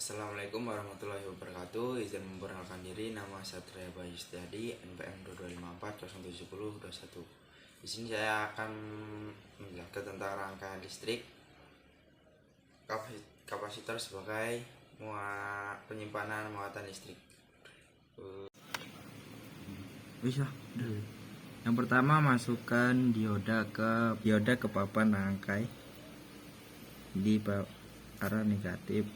Assalamualaikum warahmatullahi wabarakatuh. Izin memperkenalkan diri, nama Satria Bayu Setiadi, NPM 2254071021. Di sini saya akan menjelaskan tentang rangkaian listrik, kapasitor sebagai penyimpanan muatan listrik. Bisa. Yang pertama, masukkan dioda ke papan rangkai di arah negatif.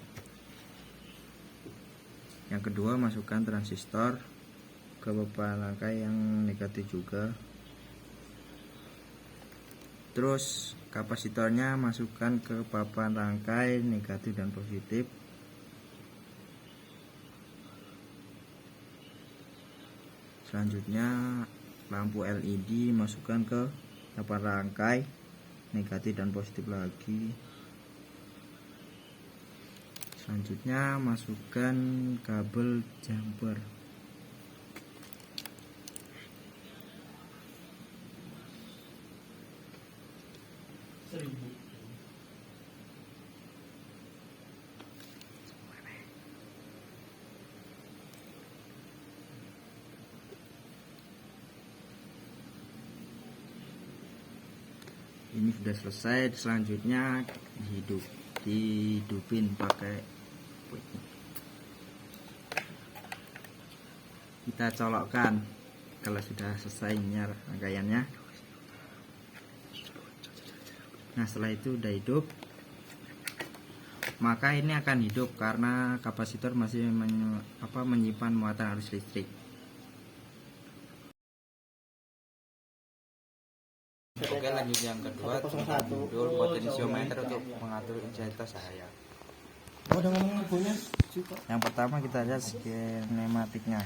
Yang kedua, masukkan transistor ke papan rangkai yang negatif juga. Terus kapasitornya masukkan ke papan rangkai negatif dan positif. Selanjutnya, lampu LED masukkan ke papan rangkai negatif dan positif lagi. Selanjutnya, masukkan kabel jumper. Ini sudah selesai. Selanjutnya dihidupin pakai kita colokkan. Kalau sudah selesai rangkaiannya, nah setelah itu udah hidup, maka ini akan hidup karena kapasitor masih menyimpan muatan arus listrik. Oke, lanjut yang kedua, tentang modul potensiometer untuk mengatur intensitas cahaya. Yang pertama kita lihat skinematiknya.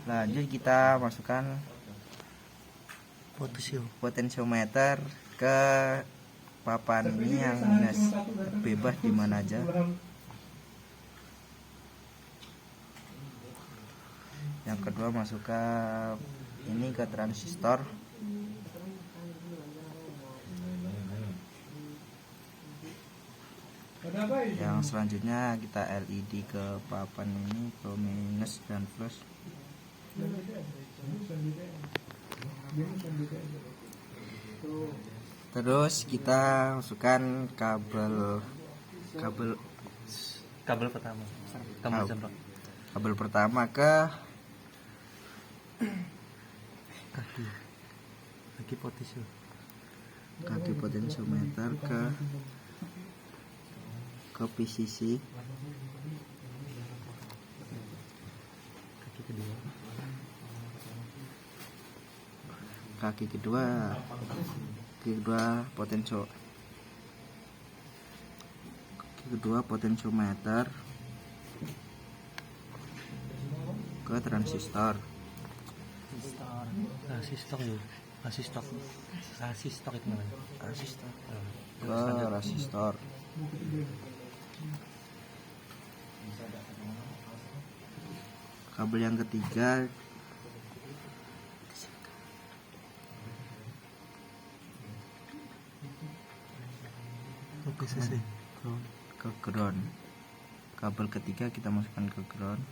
Lanjut kita masukkan potensiometer ke papan ini yang bebas di mana aja. Yang kedua, masukkan ini ke transistor. Yang selanjutnya kita LED ke papan ini, ke minus dan plus. Terus kita masukkan kabel pertama ke kaki potensiometer ke PCC. Kaki kedua potensiometer ke transistor. Rasistor itu namanya. Ke resistor. Kabel yang ketiga ke ground. Kabel ketiga kita masukkan ke ground.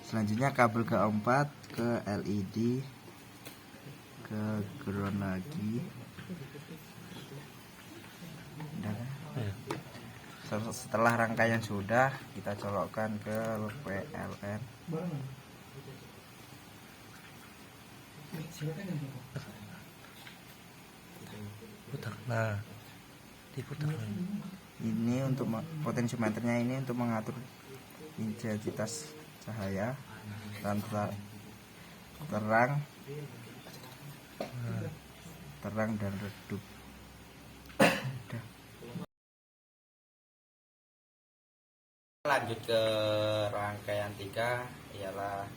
Selanjutnya kabel keempat ke LED, ke ground lagi. Dan setelah rangkaian sudah, kita colokkan ke PLN. Putar. Nah, diputar. Ini untuk potensiometernya, ini untuk mengatur intensitas cahaya dan terang dan redup. Lanjut ke rangkaian 3, ialah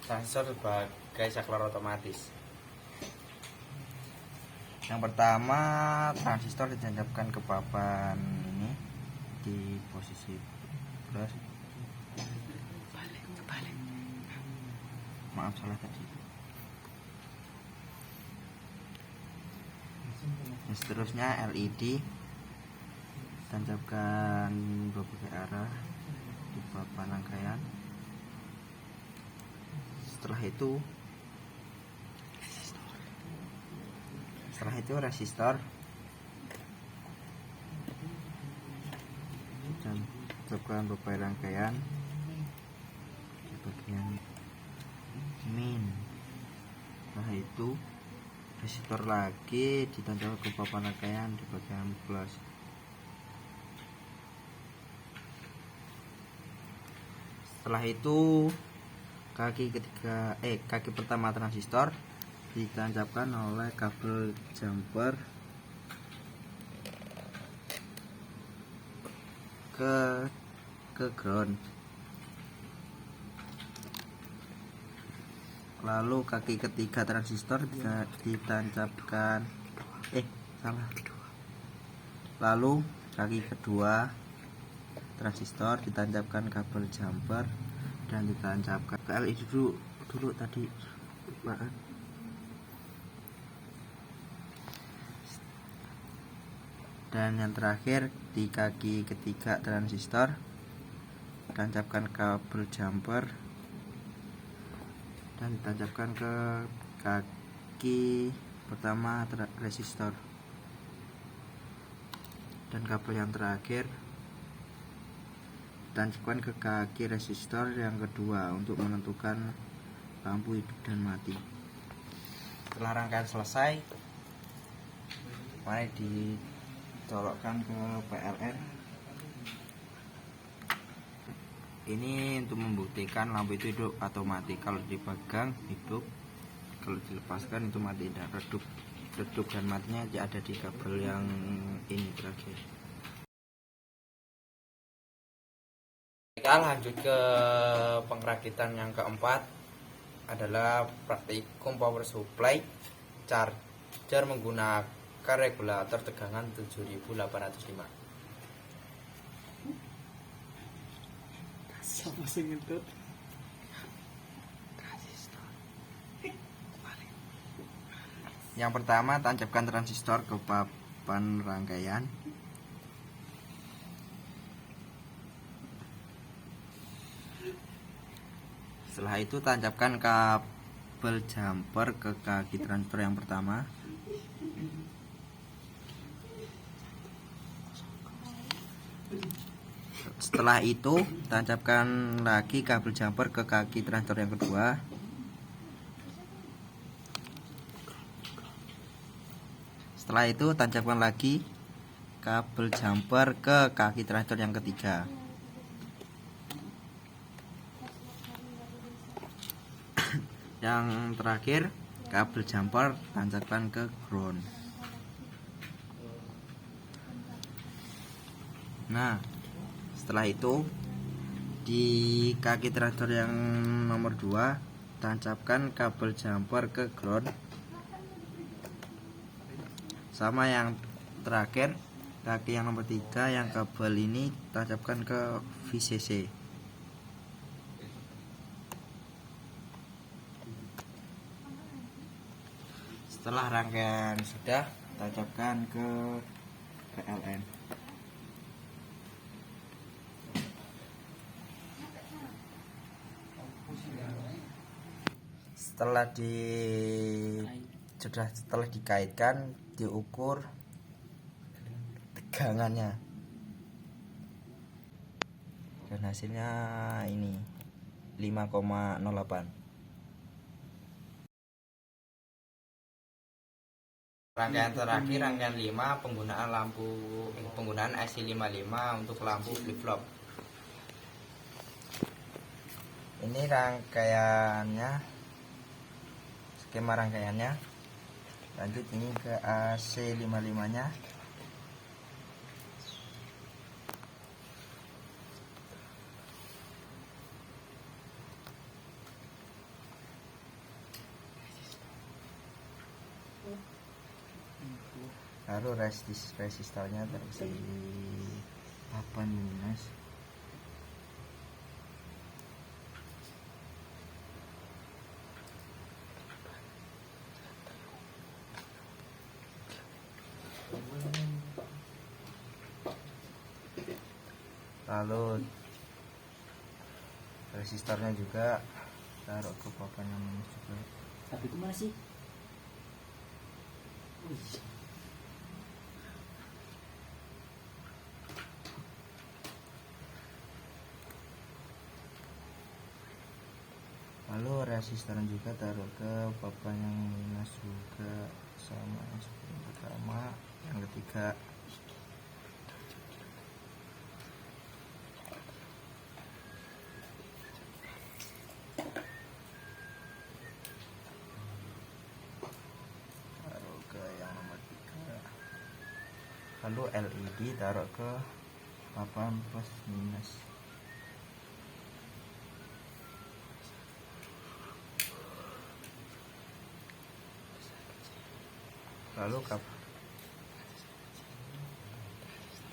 transistor sebagai saklar otomatis. Yang pertama, transistor ditancapkan ke papan ini di posisi plus. Maaf, salah tadi. Dan seterusnya LED, tancapkan berbagai arah di papan rangkaian. Setelah itu resistor, tancapkan beberapa rangkaian di bagian min. Setelah itu resistor lagi ditancapkan ke papan rangkaian di bagian plus. Setelah itu kaki pertama transistor ditancapkan oleh kabel jumper ke ground. Lalu kaki ketiga transistor ditancapkan lalu kaki kedua transistor ditancapkan kabel jumper dan ditancapkan ke LED dulu tadi lupaan. Dan yang terakhir di kaki ketiga transistor tancapkan kabel jumper dan ditancapkan ke kaki pertama resistor, dan kabel yang terakhir ditancapkan ke kaki resistor yang kedua untuk menentukan lampu hidup dan mati. Setelah rangkaian selesai, mari dicolokkan ke PLN. Ini untuk membuktikan lampu itu hidup atau mati. Kalau dipegang hidup, kalau dilepaskan itu mati dan redup. Redup dan matinya ada di kabel yang ini terakhir. Kita lanjut ke pengerakitan yang keempat, adalah praktikum power supply charger menggunakan regulator tegangan 7805. Siapa sih ngentut? Yang pertama, tancapkan transistor ke papan rangkaian. Setelah itu tancapkan kabel jumper ke kaki transistor yang pertama. Setelah itu tancapkan lagi kabel jumper ke kaki transistor yang kedua. Setelah itu tancapkan lagi kabel jumper ke kaki transistor yang ketiga. Yang terakhir, kabel jumper tancapkan ke ground. Nah, setelah itu di kaki transistor yang nomor 2 tancapkan kabel jumper ke ground. Sama yang terakhir, kaki yang nomor 3 yang kabel ini tancapkan ke VCC. Setelah rangkaian sudah, tancapkan ke PLN. Setelah dikaitkan, diukur tegangannya, dan hasilnya ini 5,08. Rangkaian terakhir, rangkaian 5, penggunaan IC55 untuk lampu flip-flop. Ini rangkaiannya, skema rangkaiannya. Lanjut ini ke AC55 nya. Lalu resistornya terisi papan minus. Lalu resistornya juga taruh ke papan yang minus juga. Tapi itu mana sih? Wih. Lalu resistornya juga taruh ke papan yang minus juga, sama yang seperti yang pertama. Yang ketiga taruh ke yang nomor 3. Lalu LED taruh ke papan plus minus.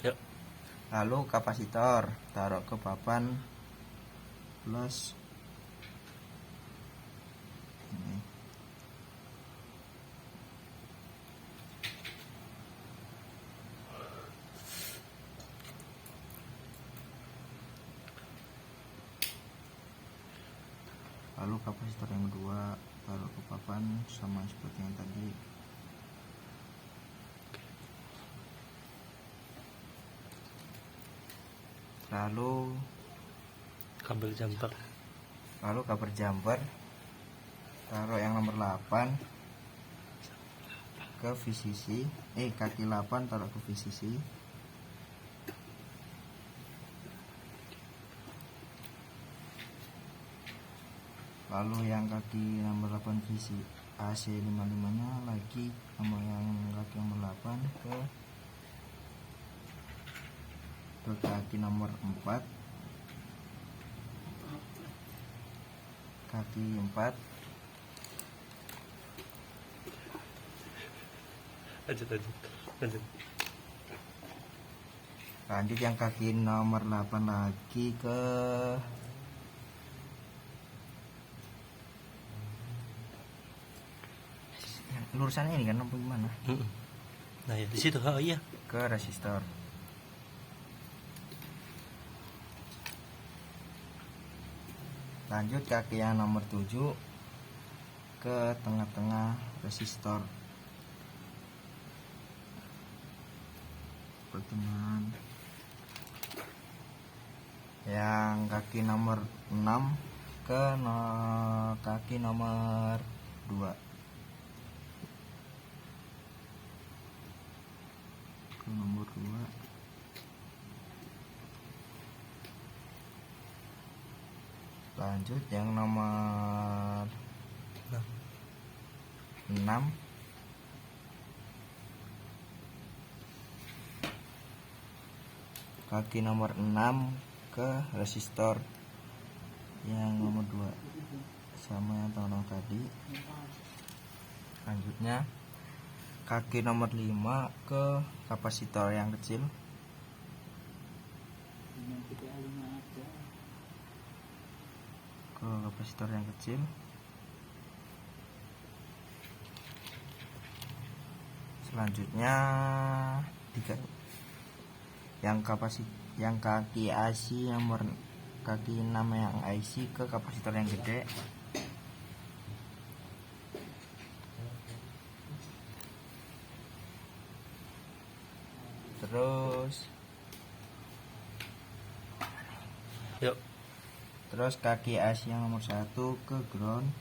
Yuk. Lalu kapasitor taruh ke papan plus ini. Lalu kapasitor yang kedua taruh ke papan sama seperti yang tadi. Lalu Kabel jumper. cover jumper taruh yang nomor 8 ke VCC, kaki 8 taruh ke VCC. Lalu yang kaki nomor 8 VC AC 55 nya lagi sama yang kaki nomor 8 ke kaki nomor 4, kaki 4. Lanjut yang kaki nomor 8 lagi ke lurusannya ini kan apa gimana? Nah ya di situ. Oh iya. Ke resistor. Lanjut kaki yang nomor 7 ke tengah-tengah resistor, pertengahan. Yang kaki nomor 6 ke kaki nomor 2, ke nomor 2. Lanjut yang nomor 6 kaki nomor 6 ke resistor yang nomor 2 sama yang tahun tadi. Lanjutnya kaki nomor 5 ke kapasitor yang kecil. Ke kapasitor yang kecil. Selanjutnya 3 yang kaki AC nomor kaki 6 yang IC ke kapasitor yang gede. Terus kaki AC yang nomor 1 ke ground.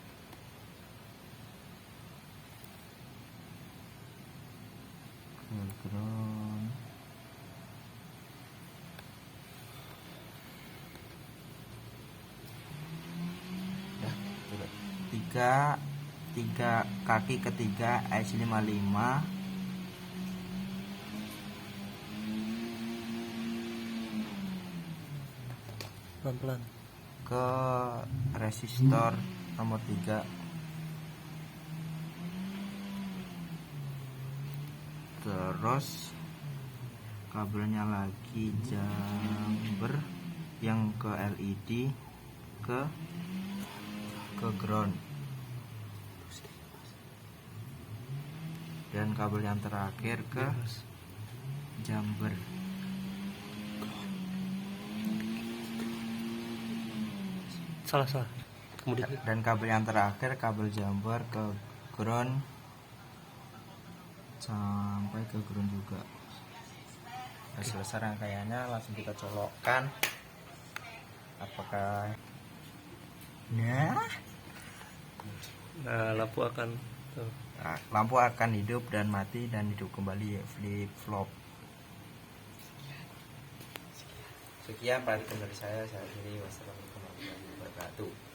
Tiga kaki ketiga IC 55 Pelan-pelan. ke resistor nomor 3. Terus kabelnya lagi jumper yang ke LED ke ground. Dan kabel yang terakhir ke jumper. Salah salah. Kemudian Dan kabel yang terakhir kabel jumper ke ground sampai ke ground juga. Nah, selesai rangkaiannya, langsung kita colokkan. Apakah lampu akan tuh. nah, lampu akan hidup dan mati dan hidup kembali, flip flop. Sekian perhatikan dari saya. Saya akhiri. Wassalamualaikum warahmatullahi wabarakatuh.